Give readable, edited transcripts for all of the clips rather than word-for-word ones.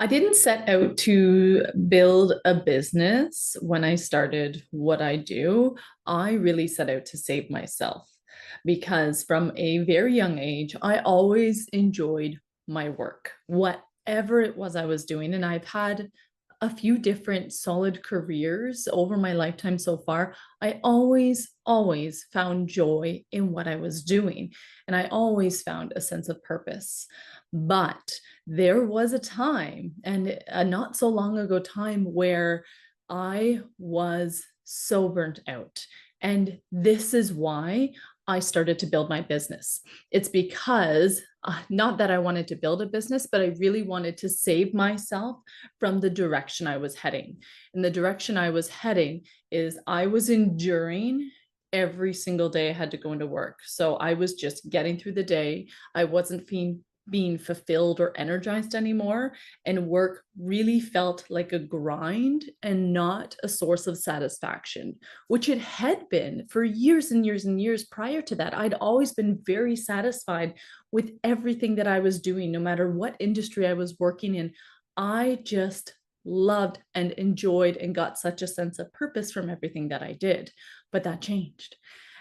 I didn't set out to build a business when I started what I do. I really set out to save myself because from a very young age, I always enjoyed my work, whatever it was I was doing. And I've had a few different solid careers over my lifetime so far. I always found joy in what I was doing. And I always found a sense of purpose. But there was a time, and a not so long ago time, where I was so burnt out. And this is why I started to build my business. It's because, not that I wanted to build a business, but I really wanted to save myself from the direction I was heading. And the direction I was heading is I was enduring every single day I had to go into work. So I was just getting through the day. I wasn't being fulfilled or energized anymore. And work really felt like a grind and not a source of satisfaction, which it had been for years and years and years prior to that. I'd always been very satisfied with everything that I was doing, no matter what industry I was working in. I just loved and enjoyed and got such a sense of purpose from everything that I did. But that changed.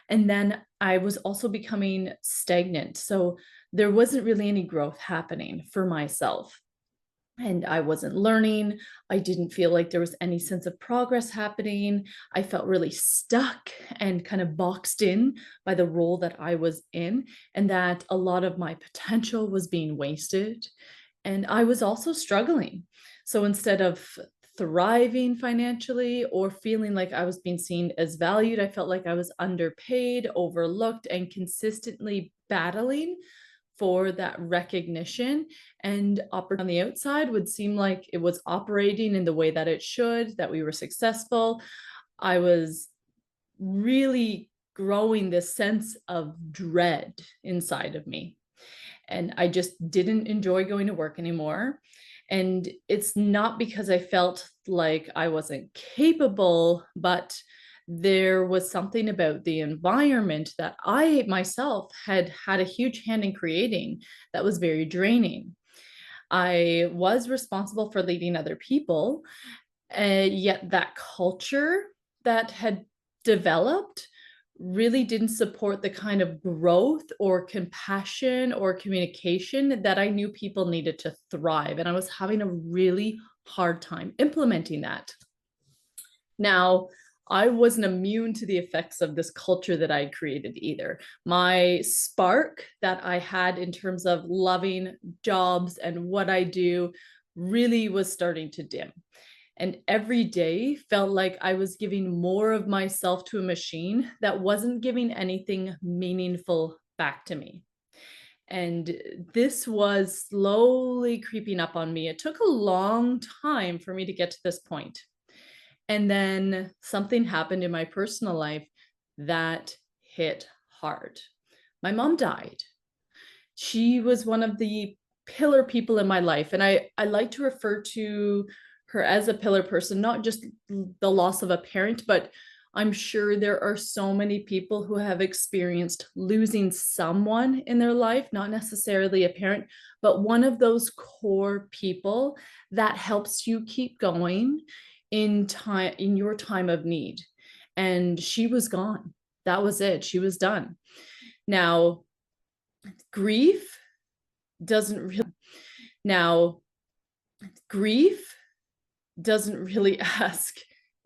And then I was also becoming stagnant. So there wasn't really any growth happening for myself. And I wasn't learning. I didn't feel like there was any sense of progress happening. I felt really stuck and kind of boxed in by the role that I was in, and that a lot of my potential was being wasted. And I was also struggling. So instead of thriving financially or feeling like I was being seen as valued, I felt like I was underpaid, overlooked, and consistently battling for that recognition. And on the outside would seem like it was operating in the way that it should, that we were successful. I was really growing this sense of dread inside of me. And I just didn't enjoy going to work anymore. And it's not because I felt like I wasn't capable, but there was something about the environment that I myself had had a huge hand in creating that was very draining. I was responsible for leading other people, yet that culture that had developed really didn't support the kind of growth or compassion or communication that I knew people needed to thrive. And I was having a really hard time implementing that. Now, I wasn't immune to the effects of this culture that I created either. My spark that I had in terms of loving jobs and what I do really was starting to dim. And every day felt like I was giving more of myself to a machine that wasn't giving anything meaningful back to me. And this was slowly creeping up on me. It took a long time for me to get to this point. And then something happened in my personal life that hit hard. My mom died. She was one of the pillar people in my life. And I like to refer to her as a pillar person, not just the loss of a parent, but I'm sure there are so many people who have experienced losing someone in their life, not necessarily a parent, but one of those core people that helps you keep going in your time of need. And she was gone. That was it. She was done. Now, grief doesn't really now grief doesn't really ask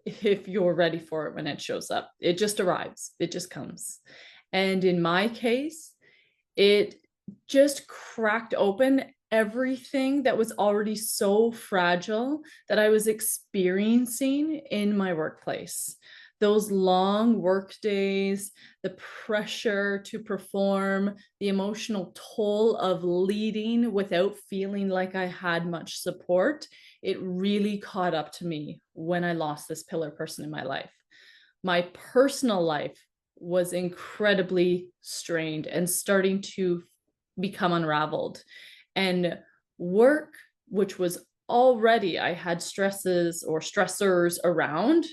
if you're ready for it when it shows up. It just arrives. It just comes. And in my case, it just cracked open everything that was already so fragile that I was experiencing in my workplace. Those long work days, the pressure to perform, the emotional toll of leading without feeling like I had much support, it really caught up to me when I lost this pillar person in my life. My personal life was incredibly strained and starting to become unraveled. And work, which was already, I had stresses or stressors around,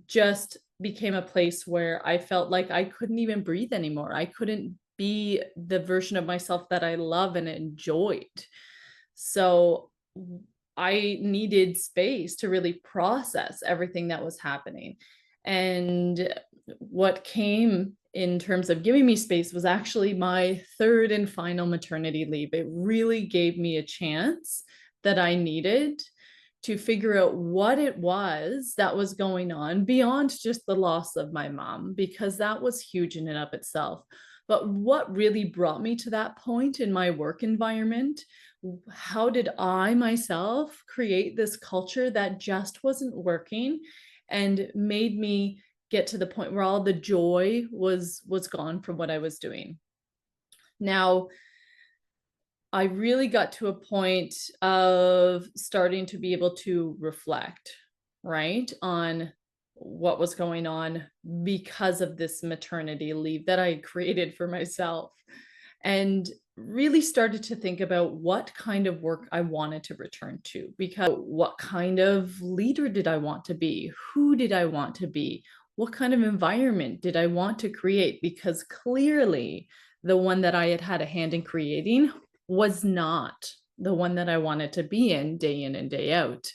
just became a place where I felt like I couldn't even breathe anymore. I couldn't be the version of myself that I love and enjoyed. So I needed space to really process everything that was happening. And what came in terms of giving me space was actually my third and final maternity leave. It really gave me a chance that I needed to figure out what it was that was going on beyond just the loss of my mom, because that was huge in and of itself. But what really brought me to that point in my work environment? How did I myself create this culture that just wasn't working and made me get to the point where all the joy was gone from what I was doing? Now, I really got to a point of starting to be able to reflect, right, on what was going on because of this maternity leave that I created for myself, and really started to think about what kind of work I wanted to return to. Because what kind of leader did I want to be? Who did I want to be? What kind of environment did I want to create? Because clearly, the one that I had had a hand in creating was not the one that I wanted to be in and day out.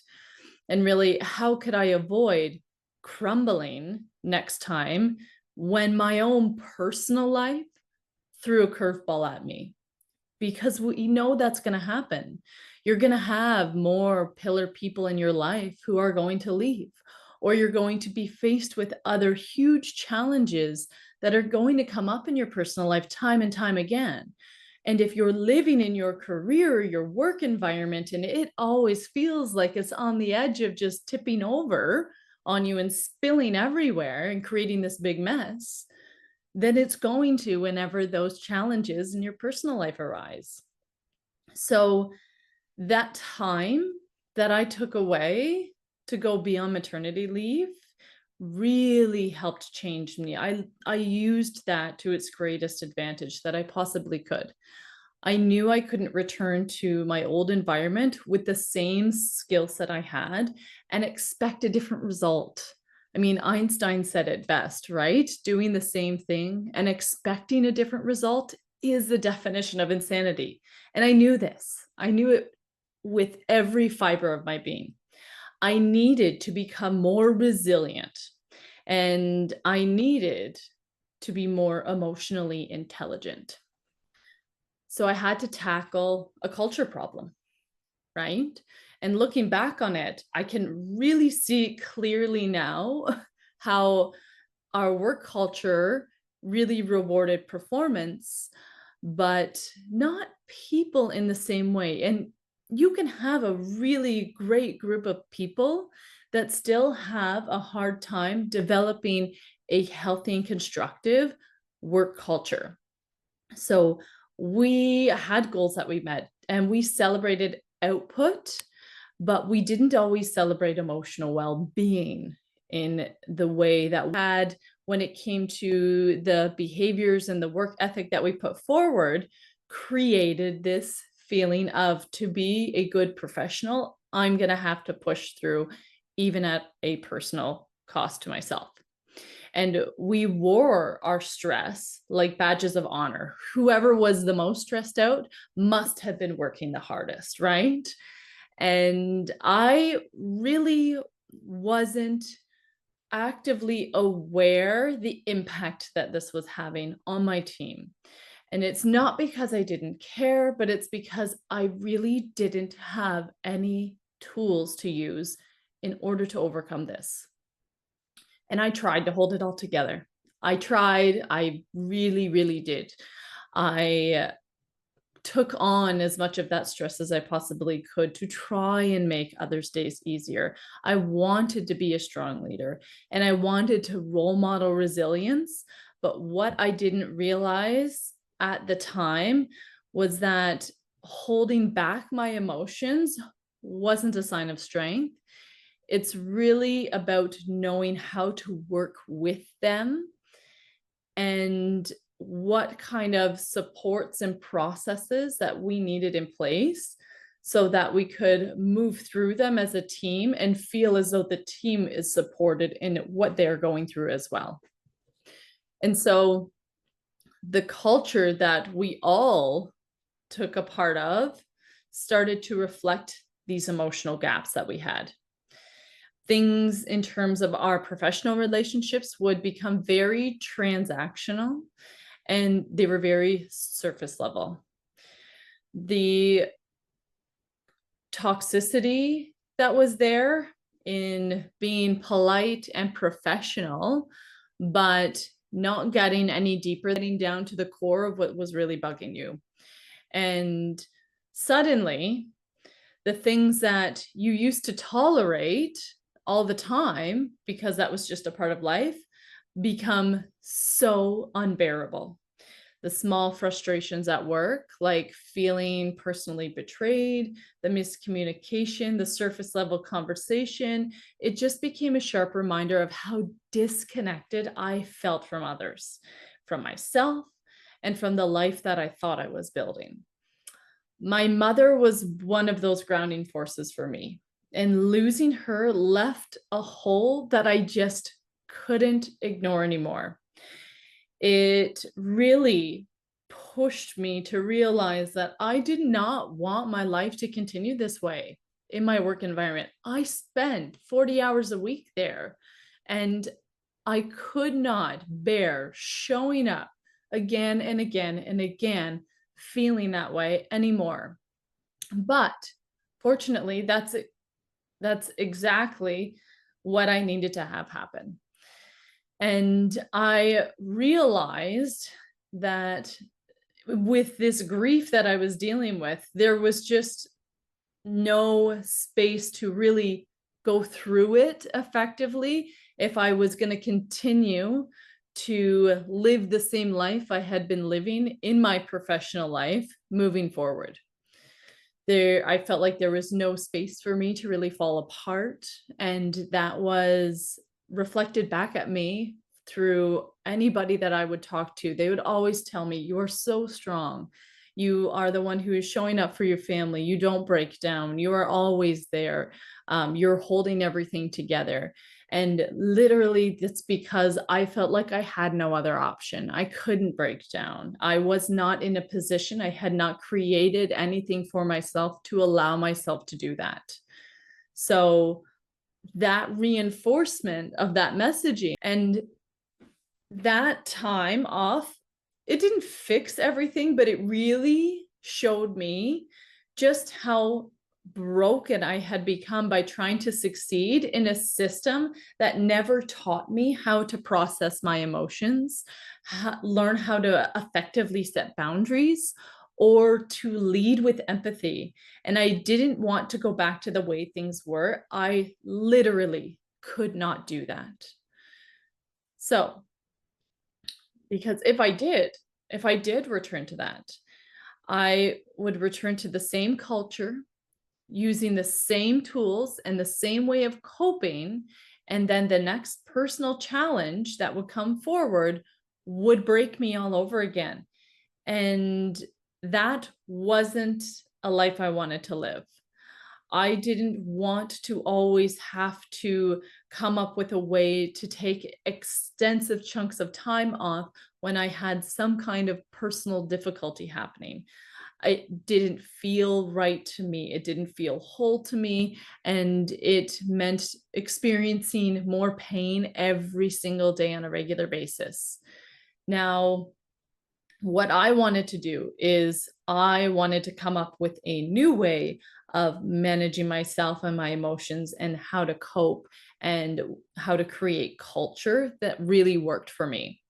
And really, how could I avoid crumbling next time when my own personal life threw a curveball at me? Because we know that's going to happen. You're going to have more pillar people in your life who are going to leave, or you're going to be faced with other huge challenges that are going to come up in your personal life time and time again. And if you're living in your career, your work environment, and it always feels like it's on the edge of just tipping over on you and spilling everywhere and creating this big mess, then it's going to whenever those challenges in your personal life arise. So that time that I took away to go be on maternity leave really helped change me. I used that to its greatest advantage that I possibly could. I knew I couldn't return to my old environment with the same skill set I had and expect a different result. I mean, Einstein said it best, right? Doing the same thing and expecting a different result is the definition of insanity. And I knew this. I knew it with every fiber of my being. I needed to become more resilient, and I needed to be more emotionally intelligent. So I had to tackle a culture problem, right? And looking back on it, I can really see clearly now how our work culture really rewarded performance, but not people in the same way. And you can have a really great group of people that still have a hard time developing a healthy and constructive work culture. So we had goals that we met and we celebrated output, but we didn't always celebrate emotional well-being in the way that we had when it came to the behaviors and the work ethic that we put forward. Created this feeling of, to be a good professional, I'm going to have to push through even at a personal cost to myself. And we wore our stress like badges of honor. Whoever was the most stressed out must have been working the hardest, right? And I really wasn't actively aware the impact that this was having on my team. And it's not because I didn't care, but it's because I really didn't have any tools to use in order to overcome this. And I tried to hold it all together. I really, really did. I took on as much of that stress as I possibly could to try and make others' days easier. I wanted to be a strong leader and I wanted to role model resilience. But what I didn't realize at the time was that holding back my emotions wasn't a sign of strength. It's really about knowing how to work with them and what kind of supports and processes that we needed in place so that we could move through them as a team and feel as though the team is supported in what they're going through as well. And so the culture that we all took a part of started to reflect these emotional gaps that we had. Things in terms of our professional relationships would become very transactional, and they were very surface level. The toxicity that was there in being polite and professional, but not getting any deeper, getting down to the core of what was really bugging you. And suddenly, the things that you used to tolerate all the time, because that was just a part of life, become so unbearable. The small frustrations at work, like feeling personally betrayed, the miscommunication, the surface level conversation, it just became a sharp reminder of how disconnected I felt from others, from myself, and from the life that I thought I was building. My mother was one of those grounding forces for me, and losing her left a hole that I just couldn't ignore anymore. It really pushed me to realize that I did not want my life to continue this way in my work environment. I spent 40 hours a week there, and I could not bear showing up again and again and again feeling that way anymore. But fortunately, that's exactly what I needed to have happen. And I realized that with this grief that I was dealing with, there was just no space to really go through it effectively if I was going to continue to live the same life I had been living in my professional life moving forward. I felt like there was no space for me to really fall apart, and that was reflected back at me through anybody that I would talk to. They would always tell me, "You are so strong. You are the one who is showing up for your family. You don't break down. You are always there. You're holding everything together." And literally, that's because I felt like I had no other option. I couldn't break down. I was not in a position, I had not created anything for myself to allow myself to do that. So that reinforcement of that messaging and that time off, it didn't fix everything, but it really showed me just how broken I had become by trying to succeed in a system that never taught me how to process my emotions, learn how to effectively set boundaries, or to lead with empathy. And I didn't want to go back to the way things were. I literally could not do that. So, because if I did return to that, I would return to the same culture, using the same tools and the same way of coping. And then the next personal challenge that would come forward would break me all over again. And that wasn't a life I wanted to live. I didn't want to always have to come up with a way to take extensive chunks of time off when I had some kind of personal difficulty happening. It didn't feel right to me. It didn't feel whole to me. And it meant experiencing more pain every single day on a regular basis. Now, what I wanted to do is I wanted to come up with a new way of managing myself and my emotions and how to cope and how to create culture that really worked for me.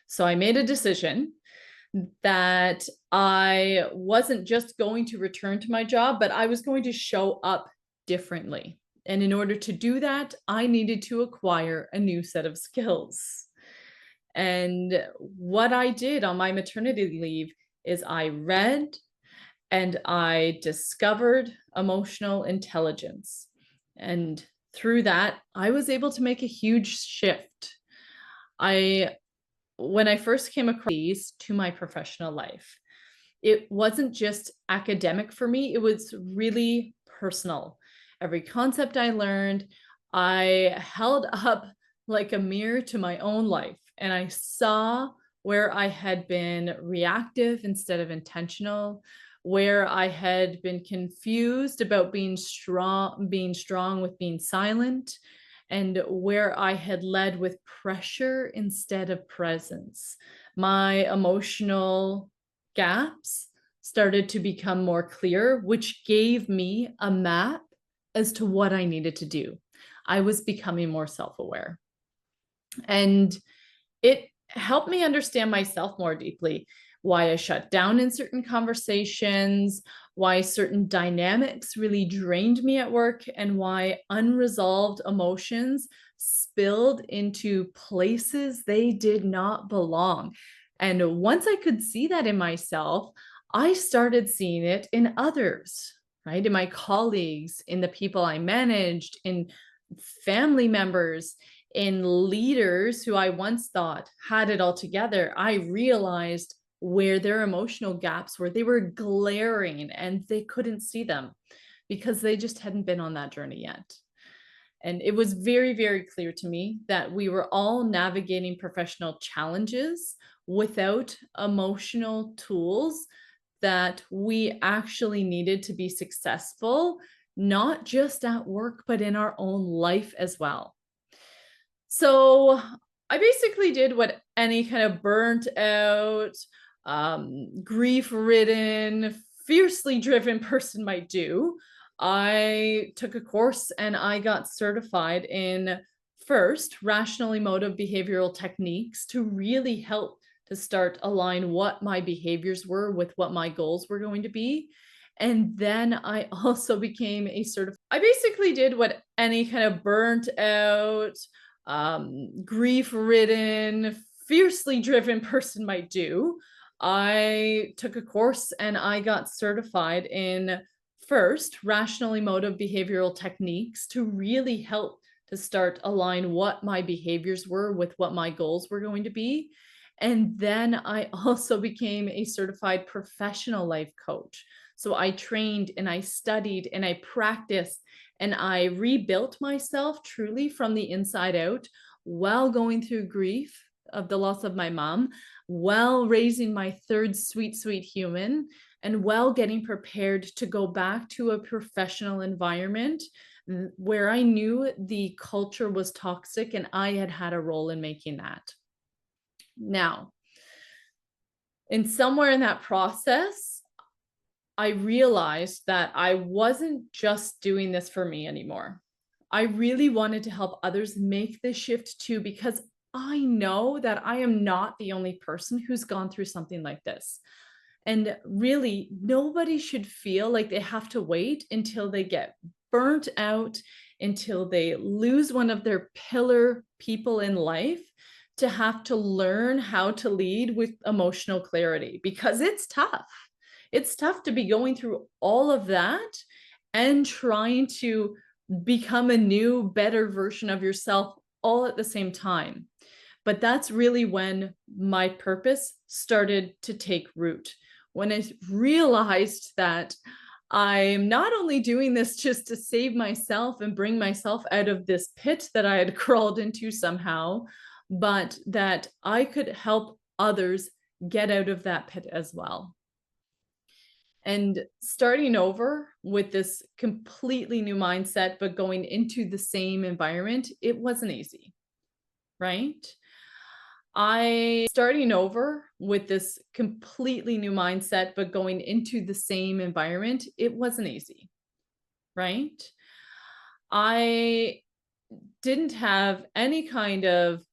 So I made a decision that I wasn't just going to return to my job, but I was going to show up differently. And in order to do that, I needed to acquire a new set of skills. And what I did on my maternity leave is I read and I discovered emotional intelligence. And through that, I was able to make a huge shift. When I first came across these to my professional life, it wasn't just academic for me, it was really personal. Every concept I learned, I held up like a mirror to my own life, and I saw where I had been reactive instead of intentional, where I had been confused about being strong with being silent, and where I had led with pressure instead of presence. My emotional gaps started to become more clear, which gave me a map as to what I needed to do. I was becoming more self aware. And it helped me understand myself more deeply, why I shut down in certain conversations, why certain dynamics really drained me at work, and why unresolved emotions spilled into places they did not belong. And once I could see that in myself, I started seeing it in others, right? In my colleagues, in the people I managed, in family members, in leaders who I once thought had it all together. I realized where their emotional gaps were. They were glaring and they couldn't see them because they just hadn't been on that journey yet. And it was very, very clear to me that we were all navigating professional challenges without emotional tools that we actually needed to be successful, not just at work, but in our own life as well. So I basically did what any kind of burnt out, grief ridden, fiercely driven person might do. I took a course and I got certified in first rational emotive behavioral techniques to really help to start align what my behaviors were with what my goals were going to be. And then I also became a certified. I basically did what any kind of burnt out, grief ridden, fiercely driven person might do. I took a course and I got certified in first rational emotive behavioral techniques to really help to start align what my behaviors were with what my goals were going to be. And then I also became a certified professional life coach. So I trained and I studied and I practiced and I rebuilt myself truly from the inside out while going through grief of the loss of my mom, while raising my third sweet, sweet human, and while getting prepared to go back to a professional environment where I knew the culture was toxic and I had had a role in making that. Now, in somewhere in that process, I realized that I wasn't just doing this for me anymore. I really wanted to help others make this shift too, because I know that I am not the only person who's gone through something like this. And really, nobody should feel like they have to wait until they get burnt out, until they lose one of their pillar people in life to have to learn how to lead with emotional clarity, because it's tough. It's tough to be going through all of that and trying to become a new, better version of yourself all at the same time. But that's really when my purpose started to take root. When I realized that I'm not only doing this just to save myself and bring myself out of this pit that I had crawled into somehow, but that I could help others get out of that pit as well. And starting over with this completely new mindset, but going into the same environment, it wasn't easy, right? I starting over with this completely new mindset, but going into the same environment, it wasn't easy, right? I didn't have any kind of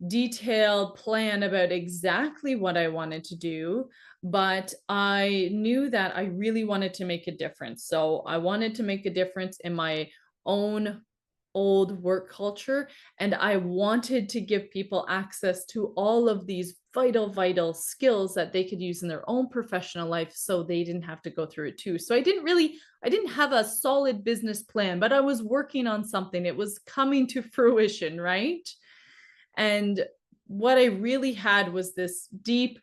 detailed plan about exactly what I wanted to do, but I knew that I really wanted to make a difference. So I wanted to make a difference in my own old work culture, and I wanted to give people access to all of these vital, vital skills that they could use in their own professional life so they didn't have to go through it too. So I didn't have a solid business plan, but I was working on something. It was coming to fruition, right? And what I really had was this deep,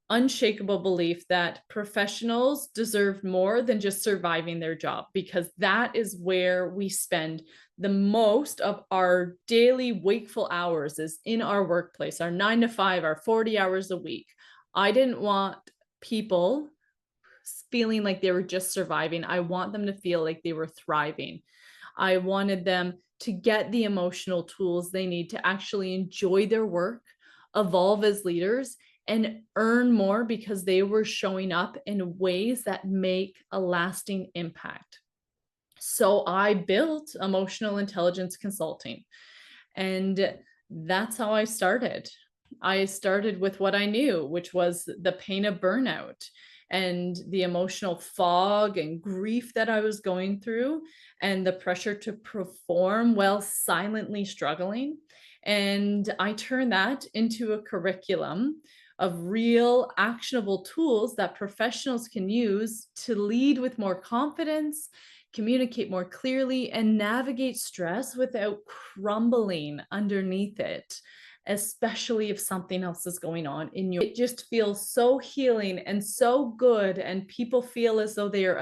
unshakable belief that professionals deserve more than just surviving their job, because that is where we spend the most of our daily wakeful hours, is in our workplace, our 9 to 5, our 40 hours a week. I didn't want people feeling like they were just surviving. I want them to feel like they were thriving. I wanted them to get the emotional tools they need to actually enjoy their work, evolve as leaders, and earn more because they were showing up in ways that make a lasting impact. So I built emotional intelligence consulting, and that's how I started. I started with what I knew, which was the pain of burnout and the emotional fog and grief that I was going through, and the pressure to perform while silently struggling. And I turned that into a curriculum of real actionable tools that professionals can use to lead with more confidence, communicate more clearly, and navigate stress without crumbling underneath it, especially if something else is going on in you. It just feels so healing and so good, and people feel as though they are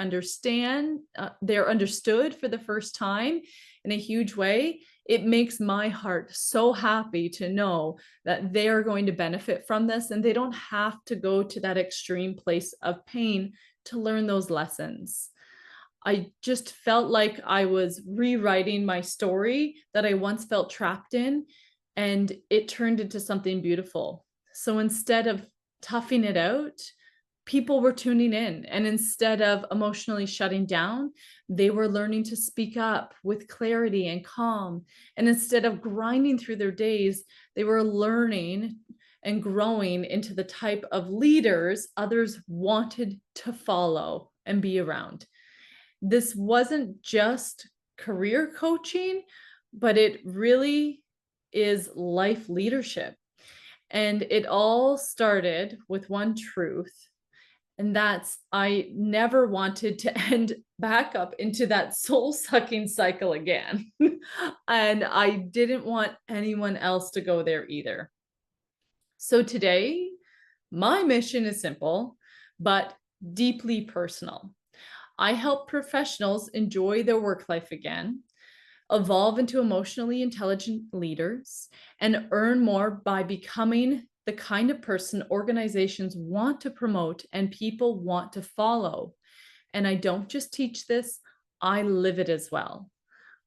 they're understood for the first time in a huge way. It makes my heart so happy to know that they are going to benefit from this, and they don't have to go to that extreme place of pain to learn those lessons. I just felt like I was rewriting my story that I once felt trapped in, and it turned into something beautiful. So instead of toughing it out, people were tuning in. And instead of emotionally shutting down, they were learning to speak up with clarity and calm. And instead of grinding through their days, they were learning and growing into the type of leaders others wanted to follow and be around. This wasn't just career coaching, but it really is life leadership. And it all started with one truth, and that's I never wanted to end back up into that soul sucking cycle again. And I didn't want anyone else to go there either. So today, my mission is simple, but deeply personal. I help professionals enjoy their work life again, evolve into emotionally intelligent leaders, and earn more by becoming the kind of person organizations want to promote and people want to follow. And I don't just teach this, I live it as well.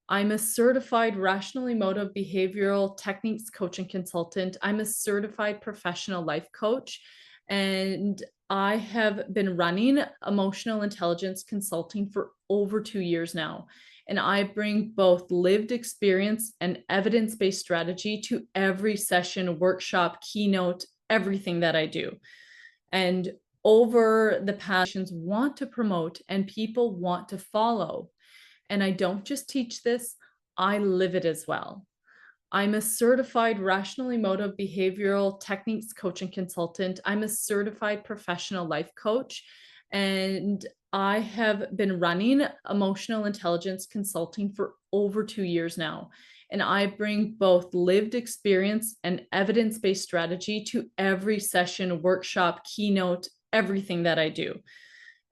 I'm a certified rational emotive behavioral techniques coach and consultant. I'm a certified professional life coach, and I have been running emotional intelligence consulting for over 2 years now. And I bring both lived experience and evidence based strategy to every session, workshop, keynote, everything that I do. And over the past, want to promote and people want to follow. And I don't just teach this, I live it as well. I'm a certified rational emotive behavioral techniques coach and consultant. I'm a certified professional life coach. And I have been running emotional intelligence consulting for over 2 years now. And I bring both lived experience and evidence based strategy to every session, workshop, keynote, everything that I do.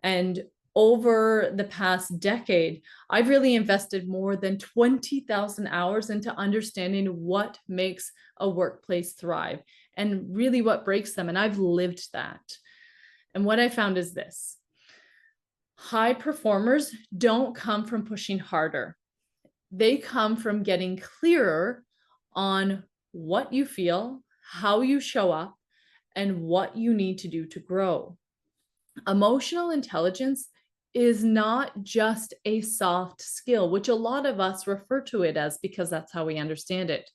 And over the past decade, I've really invested more than 20,000 hours into understanding what makes a workplace thrive and really what breaks them. And I've lived that. And what I found is this: high performers don't come from pushing harder, they come from getting clearer on what you feel, how you show up, and what you need to do to grow. Emotional intelligence is not just a soft skill, which a lot of us refer to it as because that's how we understand it,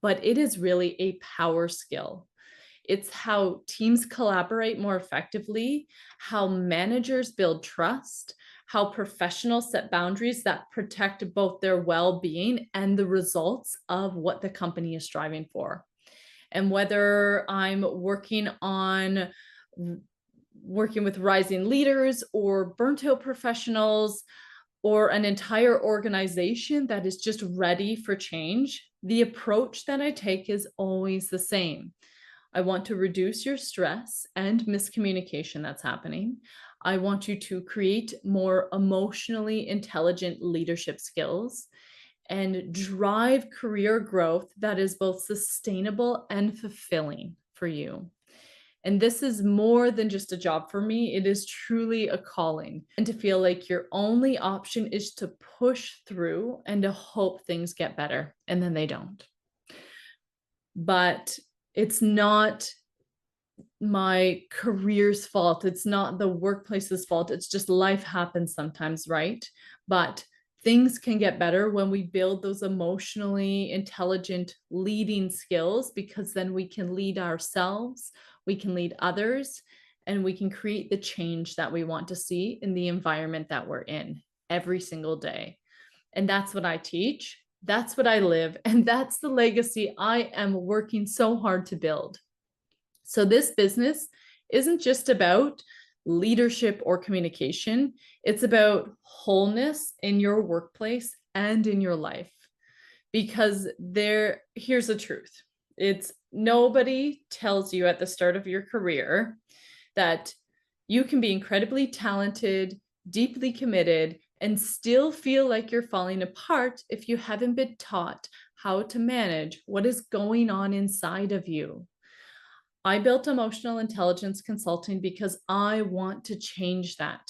but it is really a power skill. It's how teams collaborate more effectively, how managers build trust, how professionals set boundaries that protect both their well-being and the results of what the company is striving for. And whether I'm working with rising leaders or burnt out professionals or an entire organization that is just ready for change, the approach that I take is always the same. I want to reduce your stress and miscommunication that's happening. I want you to create more emotionally intelligent leadership skills and drive career growth that is both sustainable and fulfilling for you. And this is more than just a job for me. It is truly a calling. And to feel like your only option is to push through and to hope things get better. And then they don't. But it's not my career's fault. It's not the workplace's fault. It's just life happens sometimes, right? But things can get better when we build those emotionally intelligent leading skills, because then we can lead ourselves, we can lead others, and we can create the change that we want to see in the environment that we're in every single day. And that's what I teach. That's what I live. And that's the legacy I am working so hard to build. So this business isn't just about leadership or communication. It's about wholeness in your workplace and in your life. Because here's the truth. It's nobody tells you at the start of your career that you can be incredibly talented, deeply committed, and still feel like you're falling apart if you haven't been taught how to manage what is going on inside of you. I built emotional intelligence consulting because I want to change that.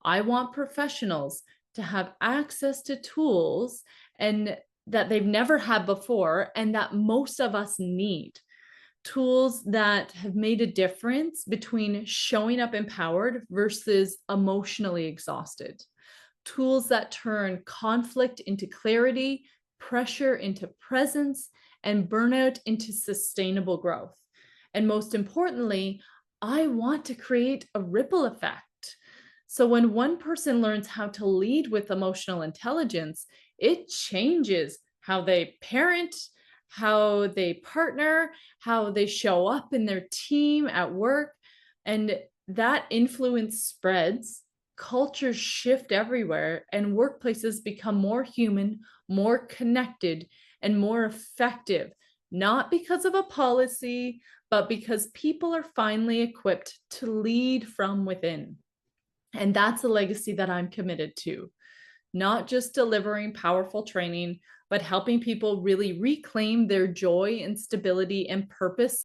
I want professionals to have access to tools and that they've never had before and that most of us need. Tools that have made a difference between showing up empowered versus emotionally exhausted. Tools that turn conflict into clarity, pressure into presence, and burnout into sustainable growth. And most importantly, I want to create a ripple effect. So when one person learns how to lead with emotional intelligence, it changes how they parent, how they partner, how they show up in their team at work. And that influence spreads, cultures shift everywhere, and workplaces become more human, more connected, and more effective, not because of a policy, but because people are finally equipped to lead from within. And that's a legacy that I'm committed to, not just delivering powerful training, but helping people really reclaim their joy and stability and purpose